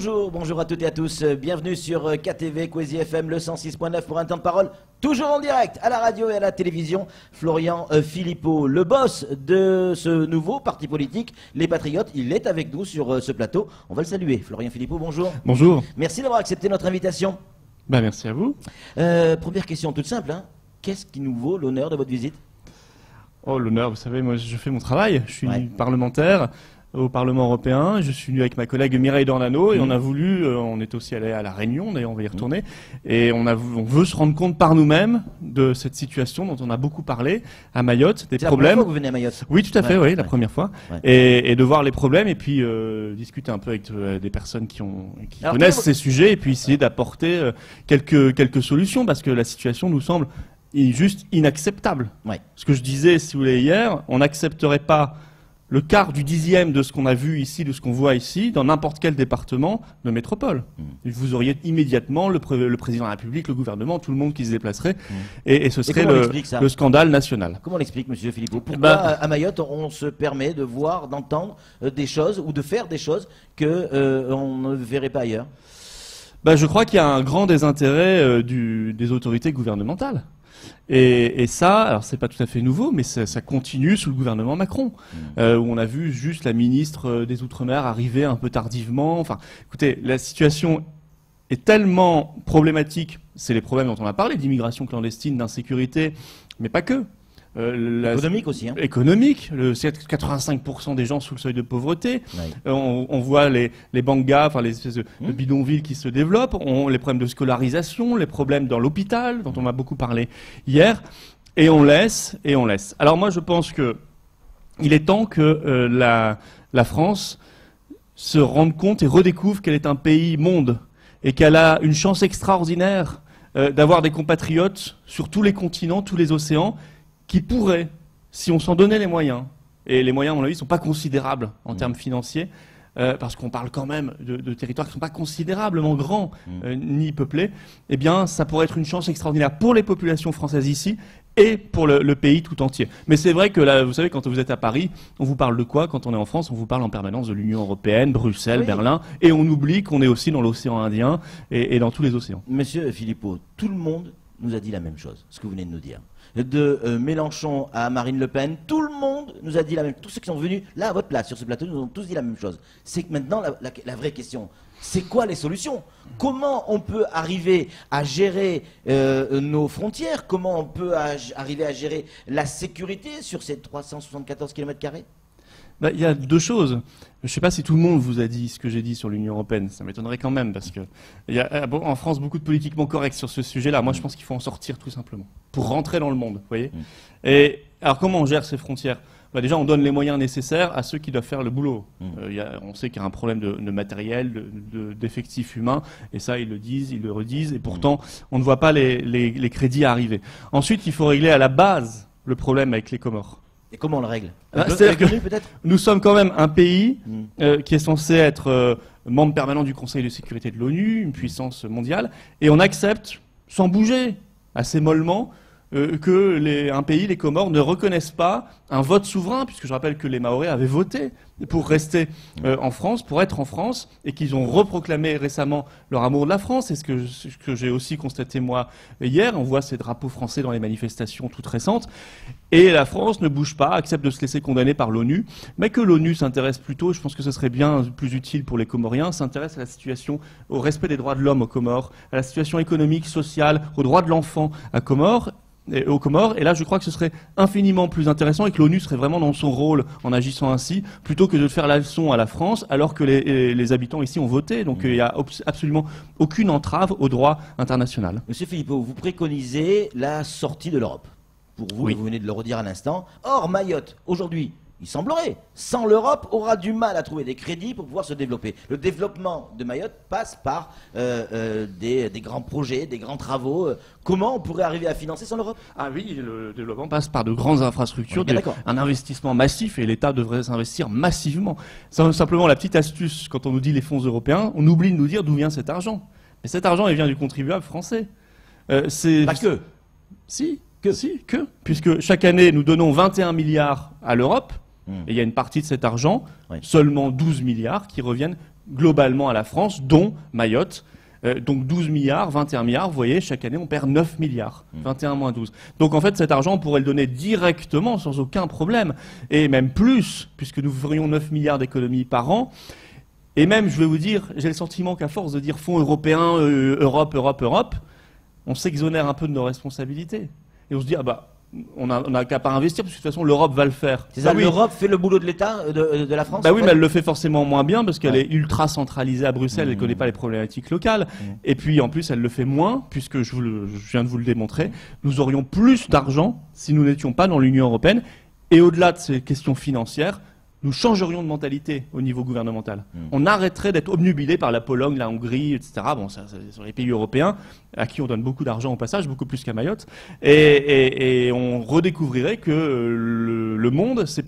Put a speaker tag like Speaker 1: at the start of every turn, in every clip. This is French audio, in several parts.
Speaker 1: Bonjour, bonjour à toutes et à tous. Bienvenue sur KTV, Kwezi FM, le 106.9 pour un temps de parole. Toujours en direct à la radio et à la télévision. Florian Philippot, le boss de ce nouveau parti politique, les Patriotes, il est avec nous sur ce plateau. On va le saluer. Florian Philippot, bonjour.
Speaker 2: Bonjour.
Speaker 1: Merci d'avoir accepté notre invitation.
Speaker 2: Merci à vous.
Speaker 1: Première question toute simple. Qu'est-ce qui nous vaut l'honneur de votre visite?
Speaker 2: Oh, l'honneur, vous savez, moi je fais mon travail. Je suis parlementaire au Parlement européen. Je suis venu avec ma collègue Mireille Dornano et on a voulu, on est aussi allé à La Réunion, d'ailleurs on va y retourner, et on veut se rendre compte par nous-mêmes de cette situation dont on a beaucoup parlé à Mayotte, des problèmes.
Speaker 1: C'est la première fois que vous venez à Mayotte?
Speaker 2: Oui, tout à fait, oui, la première fois. Et de voir les problèmes et puis discuter un peu avec des personnes qui connaissent ces sujets et puis essayer d'apporter quelques solutions parce que la situation nous semble juste inacceptable. Ce que je disais, si vous voulez, hier, on n'accepterait pas le quart du dixième de ce qu'on a vu ici, de ce qu'on voit ici, dans n'importe quel département de métropole. Vous auriez immédiatement le président de la République, le gouvernement, tout le monde qui se déplacerait, et ce serait le scandale national.
Speaker 1: Comment on l'explique, monsieur Philippot? Pourquoi à Mayotte, on se permet de voir, d'entendre des choses, ou de faire des choses qu'on ne verrait pas ailleurs?
Speaker 2: Je crois qu'il y a un grand désintérêt des autorités gouvernementales. Et ça, alors c'est pas tout à fait nouveau, mais ça continue sous le gouvernement Macron, où on a vu juste la ministre des Outre-mer arriver un peu tardivement. Enfin, écoutez, la situation est tellement problématique. C'est les problèmes dont on a parlé, d'immigration clandestine, d'insécurité, mais pas que.
Speaker 1: Économique aussi.
Speaker 2: Économique, 85% des gens sous le seuil de pauvreté. On voit les bangas, enfin les espèces de bidonvilles qui se développent, les problèmes de scolarisation, les problèmes dans l'hôpital, dont on a beaucoup parlé hier, et on laisse. Alors moi je pense que il est temps que la France se rende compte et redécouvre qu'elle est un pays monde, et qu'elle a une chance extraordinaire d'avoir des compatriotes sur tous les continents, tous les océans, qui pourraient, si on s'en donnait les moyens, et les moyens, à mon avis, ne sont pas considérables en termes financiers, parce qu'on parle quand même de territoires qui ne sont pas considérablement grands ni peuplés, eh bien, ça pourrait être une chance extraordinaire pour les populations françaises ici et pour le pays tout entier. Mais c'est vrai que là, vous savez, quand vous êtes à Paris, on vous parle de quoi? Quand on est en France, on vous parle en permanence de l'Union européenne, Bruxelles, Berlin, et on oublie qu'on est aussi dans l'océan Indien et dans tous les océans.
Speaker 1: Monsieur Philippot, tout le monde nous a dit la même chose, ce que vous venez de nous dire. De Mélenchon à Marine Le Pen, tout le monde nous a dit la même chose. Tous ceux qui sont venus là à votre place sur ce plateau nous ont tous dit la même chose. C'est que maintenant la vraie question, c'est quoi les solutions? Comment on peut arriver à gérer nos frontières? Comment on peut arriver à gérer la sécurité sur ces 374 km²?
Speaker 2: Il y a deux choses. Je ne sais pas si tout le monde vous a dit ce que j'ai dit sur l'Union européenne. Ça m'étonnerait quand même, parce que il y a en France beaucoup de politiquement corrects sur ce sujet-là. Moi, je pense qu'il faut en sortir tout simplement pour rentrer dans le monde. Vous voyez. Et alors, comment on gère ces frontières? Déjà, on donne les moyens nécessaires à ceux qui doivent faire le boulot. On sait qu'il y a un problème de matériel, d'effectifs humains, et ça, ils le disent, ils le redisent, et pourtant, on ne voit pas les crédits arriver. Ensuite, il faut régler à la base le problème avec les Comores.
Speaker 1: Et comment on le règle?
Speaker 2: C'est-à-dire que nous sommes quand même un pays qui est censé être membre permanent du Conseil de sécurité de l'ONU, une puissance mondiale, et on accepte, sans bouger, assez mollement, qu'un pays, les Comores, ne reconnaissent pas un vote souverain, puisque je rappelle que les Mahorais avaient voté pour rester en France, pour être en France, et qu'ils ont reproclamé récemment leur amour de la France. Et ce que j'ai aussi constaté moi hier, on voit ces drapeaux français dans les manifestations toutes récentes, et la France ne bouge pas, accepte de se laisser condamner par l'ONU, mais que l'ONU s'intéresse plutôt, je pense que ce serait bien plus utile pour les Comoriens, s'intéresse à la situation, au respect des droits de l'homme aux Comores, à la situation économique, sociale, aux droits de l'enfant aux Comores, et là je crois que ce serait infiniment plus intéressant et que l'ONU serait vraiment dans son rôle en agissant ainsi, plutôt que de faire la leçon à la France alors que les habitants ici ont voté, donc il n'y a absolument aucune entrave au droit international.
Speaker 1: Monsieur Philippot, vous préconisez la sortie de l'Europe. Pour vous, vous venez de le redire à l'instant. Or, Mayotte, aujourd'hui, il semblerait, sans l'Europe, aura du mal à trouver des crédits pour pouvoir se développer. Le développement de Mayotte passe par des grands projets, des grands travaux. Comment on pourrait arriver à financer sans l'Europe?
Speaker 2: Ah oui, le développement passe par de grandes infrastructures, un investissement massif, et l'État devrait s'investir massivement. Simplement, la petite astuce, quand on nous dit les fonds européens, on oublie de nous dire d'où vient cet argent. Et cet argent, il vient du contribuable français.
Speaker 1: Pas que.
Speaker 2: Puisque chaque année, nous donnons 21 milliards à l'Europe, et il y a une partie de cet argent, seulement 12 milliards, qui reviennent globalement à la France, dont Mayotte. Donc 12 milliards, 21 milliards, vous voyez, chaque année on perd 9 milliards, 21 moins 12. Donc en fait cet argent on pourrait le donner directement sans aucun problème, et même plus, puisque nous ferions 9 milliards d'économies par an. Et même, je vais vous dire, j'ai le sentiment qu'à force de dire fonds européens, Europe, Europe, Europe, on s'exonère un peu de nos responsabilités. Et on se dit, ah bah, on n'a qu'à pas investir, parce que de toute façon l'Europe va le faire.
Speaker 1: C'est ça,
Speaker 2: oui.
Speaker 1: l'Europe fait le boulot de l'État, de la France?
Speaker 2: Bah oui, mais elle le fait forcément moins bien parce qu'elle est ultra centralisée à Bruxelles, elle ne connaît pas les problématiques locales. Et puis en plus, elle le fait moins, puisque je viens de vous le démontrer, nous aurions plus d'argent si nous n'étions pas dans l'Union européenne. Et au-delà de ces questions financières, nous changerions de mentalité au niveau gouvernemental. On arrêterait d'être obnubilé par la Pologne, la Hongrie, etc. Bon, ça, c'est sur les pays européens, à qui on donne beaucoup d'argent au passage, beaucoup plus qu'à Mayotte. Et on redécouvrirait que le monde, ce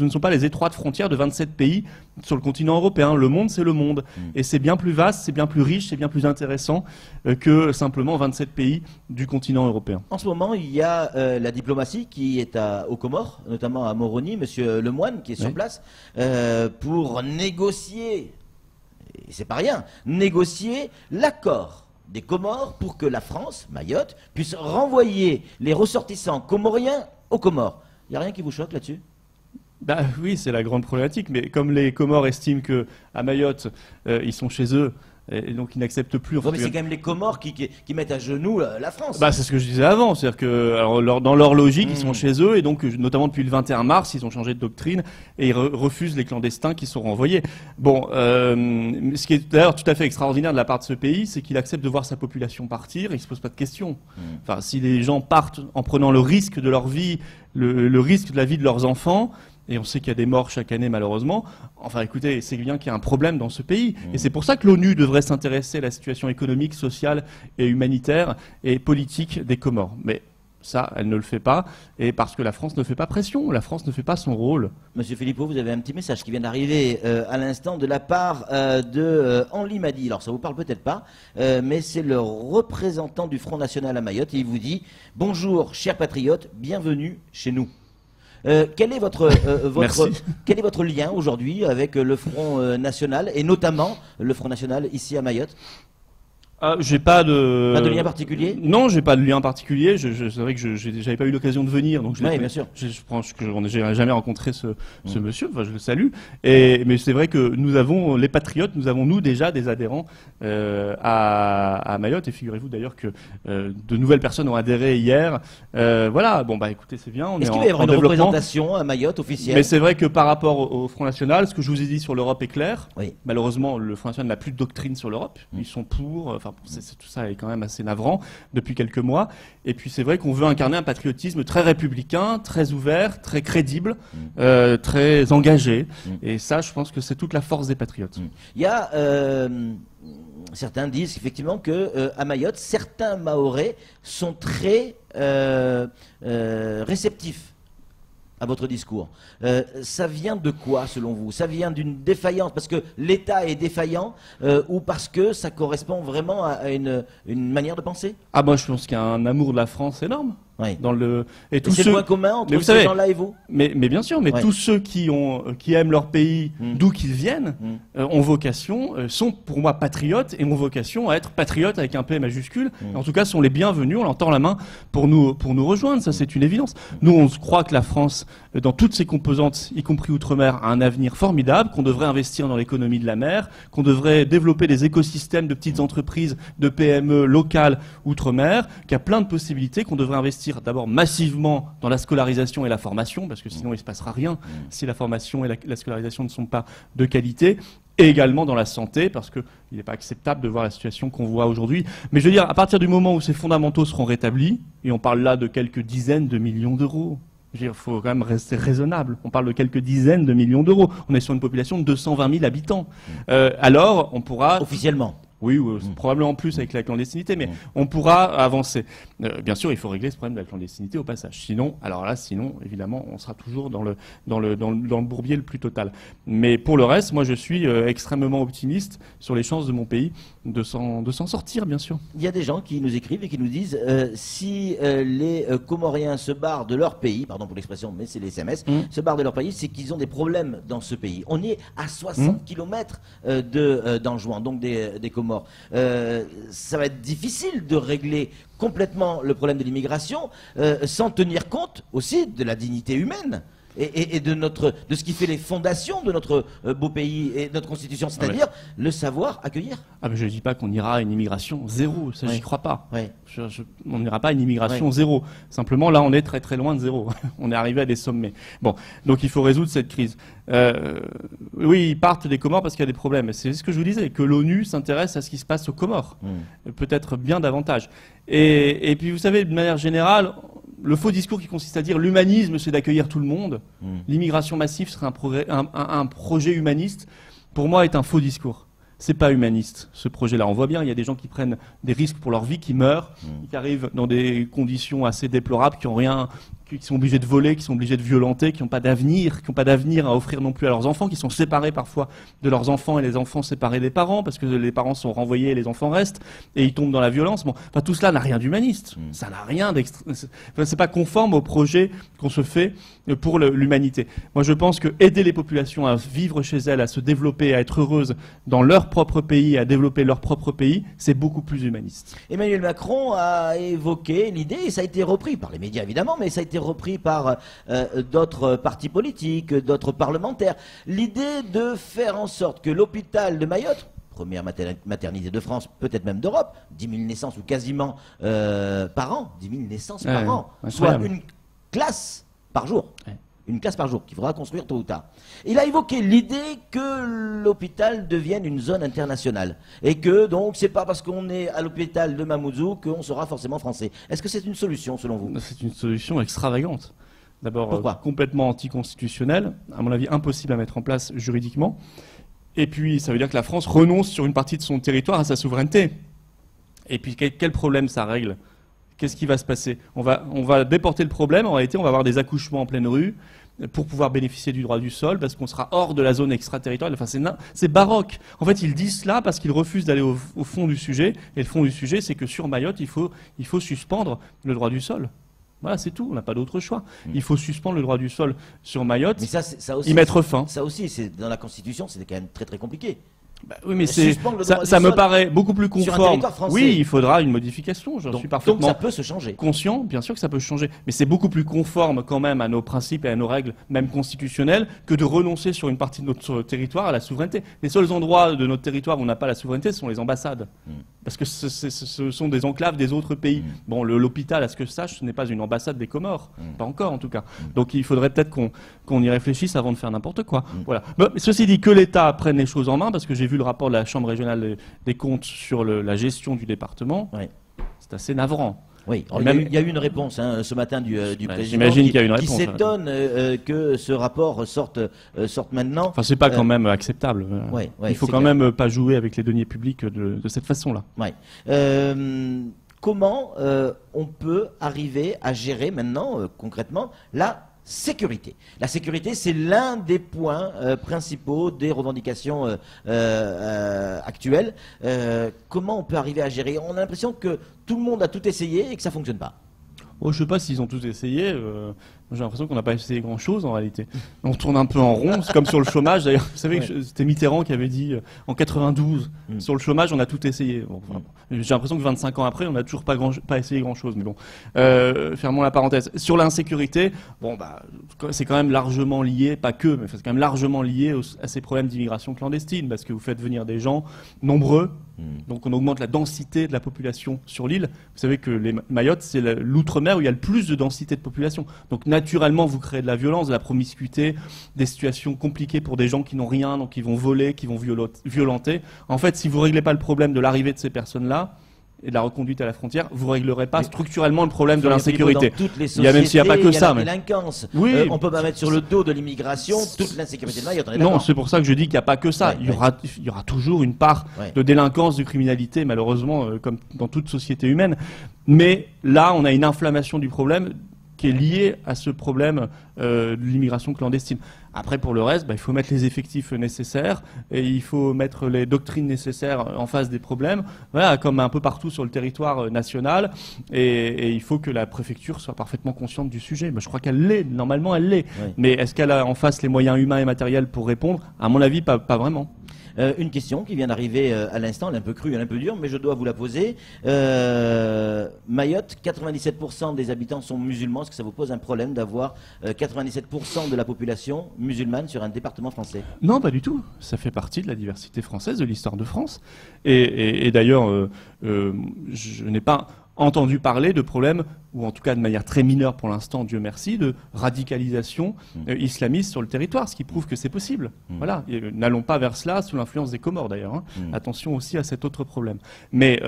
Speaker 2: ne sont pas les étroites frontières de 27 pays sur le continent européen. Le monde, c'est le monde. Et c'est bien plus vaste, c'est bien plus riche, c'est bien plus intéressant que simplement 27 pays du continent européen.
Speaker 1: En ce moment, il y a la diplomatie qui est aux Comores, notamment à Moroni, Monsieur Lemoine, qui est sur place, pour négocier, et c'est pas rien, négocier l'accord des Comores pour que la France, Mayotte, puisse renvoyer les ressortissants comoriens aux Comores. Il n'y a rien qui vous choque là-dessus?
Speaker 2: Bah oui, c'est la grande problématique, mais comme les Comores estiment qu'à Mayotte, ils sont chez eux, et donc ils n'acceptent plus.
Speaker 1: Ouais, mais c'est quand même les Comores qui mettent à genoux la France.
Speaker 2: Bah, c'est ce que je disais avant, c'est-à-dire que alors, dans leur logique, ils sont chez eux, et donc notamment depuis le 21 mars, ils ont changé de doctrine, et ils refusent les clandestins qui sont renvoyés. Bon, ce qui est d'ailleurs tout à fait extraordinaire de la part de ce pays, c'est qu'il accepte de voir sa population partir, et il se pose pas de questions. Enfin, si les gens partent en prenant le risque de leur vie, le risque de la vie de leurs enfants, et on sait qu'il y a des morts chaque année malheureusement. Enfin écoutez, c'est bien qu'il y a un problème dans ce pays. Et c'est pour ça que l'ONU devrait s'intéresser à la situation économique, sociale et humanitaire et politique des Comores. Mais ça, elle ne le fait pas. Et parce que la France ne fait pas pression, la France ne fait pas son rôle.
Speaker 1: Monsieur Philippot, vous avez un petit message qui vient d'arriver à l'instant de la part de Henri Madi. Alors ça vous parle peut-être pas, mais c'est le représentant du Front National à Mayotte. Et il vous dit « Bonjour, chers patriotes, bienvenue chez nous ». Quel est votre lien aujourd'hui avec le Front National et notamment le Front National ici à Mayotte?
Speaker 2: J'ai pas de...
Speaker 1: Pas de lien particulier?
Speaker 2: Non, j'ai pas de lien particulier. C'est vrai que j'avais pas eu l'occasion de venir, donc
Speaker 1: oui, bien sûr.
Speaker 2: Je pense que j'ai jamais rencontré ce monsieur. Enfin, je le salue. Mais c'est vrai que nous avons les patriotes, nous déjà des adhérents à Mayotte. Et figurez-vous d'ailleurs que de nouvelles personnes ont adhéré hier. Voilà. Bon bah écoutez, c'est bien.
Speaker 1: Est-ce qu'il va y avoir une représentation à Mayotte officielle?
Speaker 2: Mais c'est vrai que par rapport au Front National, ce que je vous ai dit sur l'Europe est clair.
Speaker 1: Oui.
Speaker 2: Malheureusement, le Front National n'a plus de doctrine sur l'Europe. Ils sont pour. Enfin, tout ça est quand même assez navrant depuis quelques mois. Et puis c'est vrai qu'on veut incarner un patriotisme très républicain, très ouvert, très crédible, très engagé. Et ça, je pense que c'est toute la force des patriotes.
Speaker 1: Il y a certains disent effectivement que à Mayotte, certains Mahorais sont très réceptifs à votre discours. Ça vient de quoi, selon vous? Ça vient d'une défaillance, parce que l'État est défaillant, ou parce que ça correspond vraiment à une manière de penser?
Speaker 2: Ah, moi, je pense qu'il y a un amour de la France énorme.
Speaker 1: Oui.
Speaker 2: Et
Speaker 1: c'est le point commun entre ces gens-là et vous?
Speaker 2: Mais bien sûr, tous ceux qui aiment leur pays, d'où qu'ils viennent, ont vocation, sont pour moi patriotes et ont vocation à être patriotes avec un P majuscule. En tout cas, sont les bienvenus, on leur tend la main pour nous rejoindre, ça c'est une évidence. Nous, on croit que la France, dans toutes ses composantes, y compris outre-mer, a un avenir formidable, qu'on devrait investir dans l'économie de la mer, qu'on devrait développer des écosystèmes de petites entreprises, de PME locales outre-mer, qu'il y a plein de possibilités, qu'on devrait investir d'abord massivement dans la scolarisation et la formation, parce que sinon il ne se passera rien si la formation et la scolarisation ne sont pas de qualité, et également dans la santé, parce qu'il n'est pas acceptable de voir la situation qu'on voit aujourd'hui. Mais je veux dire, à partir du moment où ces fondamentaux seront rétablis, et on parle là de quelques dizaines de millions d'euros, il faut quand même rester raisonnable. On parle de quelques dizaines de millions d'euros. On est sur une population de 220 000 habitants. Alors, on pourra...
Speaker 1: Officiellement.
Speaker 2: Oui, probablement plus avec la clandestinité, mais on pourra avancer. Bien sûr, il faut régler ce problème de la clandestinité au passage. Sinon, évidemment, on sera toujours dans le bourbier le plus total. Mais pour le reste, moi, je suis extrêmement optimiste sur les chances de mon pays s'en sortir, bien sûr.
Speaker 1: Il y a des gens qui nous écrivent et qui nous disent si les Comoriens se barrent de leur pays, pardon pour l'expression, mais c'est les SMS, se barrent de leur pays, c'est qu'ils ont des problèmes dans ce pays. On est à 60 km d'Anjouan, donc des Comores. Ça va être difficile de régler complètement le problème de l'immigration sans tenir compte aussi de la dignité humaine. Et de ce qui fait les fondations de notre beau pays et de notre constitution, c'est-à-dire le savoir accueillir.
Speaker 2: Ah mais je ne dis pas qu'on ira à une immigration zéro, ça j'y crois pas.
Speaker 1: Ouais.
Speaker 2: On n'ira pas à une immigration zéro. Simplement là on est très très loin de zéro. On est arrivé à des sommets. Bon, donc il faut résoudre cette crise. Oui, ils partent des Comores parce qu'il y a des problèmes. C'est ce que je vous disais, que l'ONU s'intéresse à ce qui se passe aux Comores. Peut-être bien davantage. Et puis vous savez, de manière générale, le faux discours qui consiste à dire l'humanisme, c'est d'accueillir tout le monde, l'immigration massive serait un projet humaniste, pour moi est un faux discours. C'est pas humaniste, ce projet-là. On voit bien, il y a des gens qui prennent des risques pour leur vie, qui meurent, qui arrivent dans des conditions assez déplorables, qui ont rien, qui sont obligés de voler, qui sont obligés de violenter, qui n'ont pas d'avenir, à offrir non plus à leurs enfants, qui sont séparés parfois de leurs enfants et les enfants séparés des parents, parce que les parents sont renvoyés et les enfants restent, et ils tombent dans la violence. Bon, enfin, tout cela n'a rien d'humaniste. Ça n'a rien c'est pas conforme au projet qu'on se fait pour l'humanité. Moi, je pense que aider les populations à vivre chez elles, à se développer, à être heureuses dans leur propre pays, à développer leur propre pays, c'est beaucoup plus humaniste.
Speaker 1: Emmanuel Macron a évoqué l'idée, et ça a été repris par les médias évidemment, mais ça a été repris par d'autres partis politiques, d'autres parlementaires, l'idée de faire en sorte que l'hôpital de Mayotte, première maternité de France, peut-être même d'Europe, 10 000 naissances ou quasiment par an, 10 000 naissances par an, soit une classe par jour. Une classe par jour qu'il faudra construire tôt ou tard. Il a évoqué l'idée que l'hôpital devienne une zone internationale et que donc c'est pas parce qu'on est à l'hôpital de Mamoudzou qu'on sera forcément français. Est-ce que c'est une solution selon vous?
Speaker 2: C'est une solution extravagante. D'abord complètement anticonstitutionnelle, à mon avis impossible à mettre en place juridiquement. Et puis ça veut dire que la France renonce sur une partie de son territoire à sa souveraineté. Et puis quel problème ça règle? Qu'est-ce qui va se passer? On va déporter le problème, en réalité on va avoir des accouchements en pleine rue pour pouvoir bénéficier du droit du sol, parce qu'on sera hors de la zone extraterritoriale. Enfin, c'est baroque. En fait, ils disent cela parce qu'ils refusent d'aller au fond du sujet. Et le fond du sujet, c'est que sur Mayotte, il faut suspendre le droit du sol. Voilà, c'est tout, on n'a pas d'autre choix. Il faut suspendre le droit du sol sur Mayotte,
Speaker 1: mais ça aussi,
Speaker 2: y mettre fin.
Speaker 1: Ça aussi, dans la Constitution, c'était quand même très très compliqué.
Speaker 2: Bah oui, mais ça me paraît beaucoup plus conforme. Oui, il faudra une modification, j'en suis parfaitement
Speaker 1: donc ça peut se changer.
Speaker 2: Conscient, bien sûr que ça peut changer. Mais c'est beaucoup plus conforme quand même à nos principes et à nos règles, même constitutionnelles, que de renoncer sur une partie de notre territoire à la souveraineté. Les seuls endroits de notre territoire où on n'a pas la souveraineté, ce sont les ambassades. Parce que ce sont des enclaves des autres pays. Bon, l'hôpital, à ce que je sache, ce n'est pas une ambassade des Comores. Pas encore, en tout cas. Donc il faudrait peut-être qu'on y réfléchisse avant de faire n'importe quoi. Voilà. Mais ceci dit, que l'État prenne les choses en main, parce que j'ai vu le rapport de la Chambre régionale des comptes sur la gestion du département. C'est assez navrant.
Speaker 1: Oui, il y a eu une réponse ce matin du président.
Speaker 2: J'imagine qu'il y a une réponse.
Speaker 1: Qui s'étonne que ce rapport sorte maintenant.
Speaker 2: Enfin, c'est pas quand même acceptable. Il faut quand même pas jouer avec les deniers publics de cette façon-là.
Speaker 1: Comment on peut arriver à gérer maintenant, concrètement, la sécurité. La sécurité, c'est l'un des points principaux des revendications actuelles. Comment on peut arriver à gérer? On a l'impression que tout le monde a tout essayé et que ça ne fonctionne pas.
Speaker 2: Je ne sais pas s'ils ont tous essayé. J'ai l'impression qu'on n'a pas essayé grand-chose en réalité. On tourne un peu en rond. C'est comme sur le chômage. D'ailleurs, vous savez que c'était Mitterrand qui avait dit en 92, sur le chômage, on a tout essayé. Bon, j'ai l'impression que 25 ans après, on n'a toujours pas essayé grand-chose. Mais bon, fermons la parenthèse. Sur l'insécurité, c'est quand même largement lié, pas que, mais c'est quand même largement lié à ces problèmes d'immigration clandestine, parce que vous faites venir des gens nombreux. Donc on augmente la densité de la population sur l'île. Vous savez que Mayotte, c'est l'outre-mer où il y a le plus de densité de population. Donc naturellement, vous créez de la violence, de la promiscuité, des situations compliquées pour des gens qui n'ont rien, donc qui vont voler, qui vont violenter. En fait, si vous ne réglez pas le problème de l'arrivée de ces personnes-là, et de la reconduite à la frontière, vous ne réglerez pas structurellement le problème de l'insécurité.
Speaker 1: Il y a même s'il n'y a pas que ça.
Speaker 2: Mais
Speaker 1: délinquance. On ne peut pas mettre sur le dos de l'immigration toute l'insécurité de Mayotte.
Speaker 2: Non, c'est pour ça que je dis qu'il n'y a pas que ça. Il y aura toujours une part de délinquance, de criminalité, malheureusement, comme dans toute société humaine. Mais là, on a une inflammation du problème qui est lié à ce problème de l'immigration clandestine. Après, pour le reste, il faut mettre les effectifs nécessaires et il faut mettre les doctrines nécessaires en face des problèmes, voilà, comme un peu partout sur le territoire national. Et il faut que la préfecture soit parfaitement consciente du sujet. Je crois qu'elle l'est, normalement elle l'est. Oui. Mais est-ce qu'elle a en face les moyens humains et matériels pour répondre? À mon avis, pas vraiment.
Speaker 1: Une question qui vient d'arriver à l'instant, elle est un peu crue, elle est un peu dure, mais je dois vous la poser. Mayotte, 97% des habitants sont musulmans. Est-ce que ça vous pose un problème d'avoir 97% de la population musulmane sur un département français?
Speaker 2: Non, pas du tout. Ça fait partie de la diversité française, de l'histoire de France. Et d'ailleurs, je n'ai pas entendu parler de problèmes, ou en tout cas de manière très mineure pour l'instant, Dieu merci, de radicalisation islamiste sur le territoire, ce qui prouve que c'est possible. Voilà. N'allons pas vers cela sous l'influence des Comores d'ailleurs. Hein. Attention aussi à cet autre problème. Mais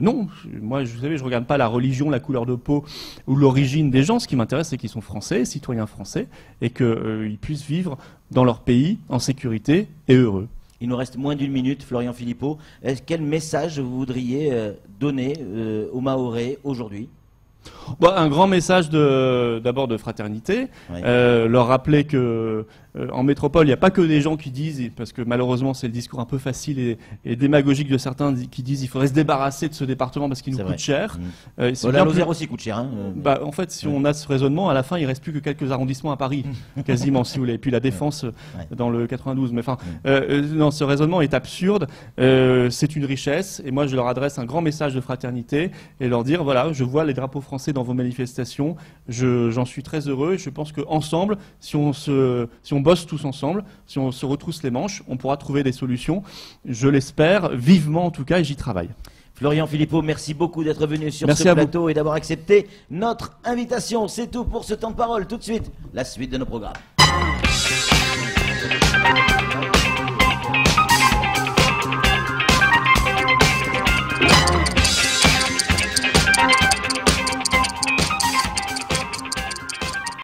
Speaker 2: non, moi, vous savez, je regarde pas la religion, la couleur de peau ou l'origine des gens. Ce qui m'intéresse, c'est qu'ils sont français, citoyens français, et qu'ils puissent vivre dans leur pays en sécurité et heureux.
Speaker 1: Il nous reste moins d'une minute, Florian Philippot. Quel message vous voudriez donner aux Mahorais aujourd'hui?
Speaker 2: Un grand message d'abord de fraternité, oui. Leur rappeler que en métropole, il n'y a pas que des gens qui disent, parce que malheureusement c'est le discours un peu facile et démagogique de certains qui disent il faudrait se débarrasser de ce département parce qu'il nous coûte cher.
Speaker 1: La Lozère aussi coûte cher. Hein.
Speaker 2: En fait, si on a ce raisonnement, à la fin il ne reste plus que quelques arrondissements à Paris, quasiment si vous voulez, et puis la Défense dans le 92. Mais enfin, non, ce raisonnement est absurde, c'est une richesse, et moi je leur adresse un grand message de fraternité et leur dire voilà, je vois les drapeaux français dans vos manifestations, j'en suis très heureux et je pense qu'ensemble, si on bosse tous ensemble, si on se retrousse les manches, on pourra trouver des solutions. Je l'espère vivement en tout cas et j'y travaille.
Speaker 1: Florian Philippot, merci beaucoup d'être venu sur ce plateau et d'avoir accepté notre invitation. C'est tout pour ce temps de parole. Tout de suite, la suite de nos programmes.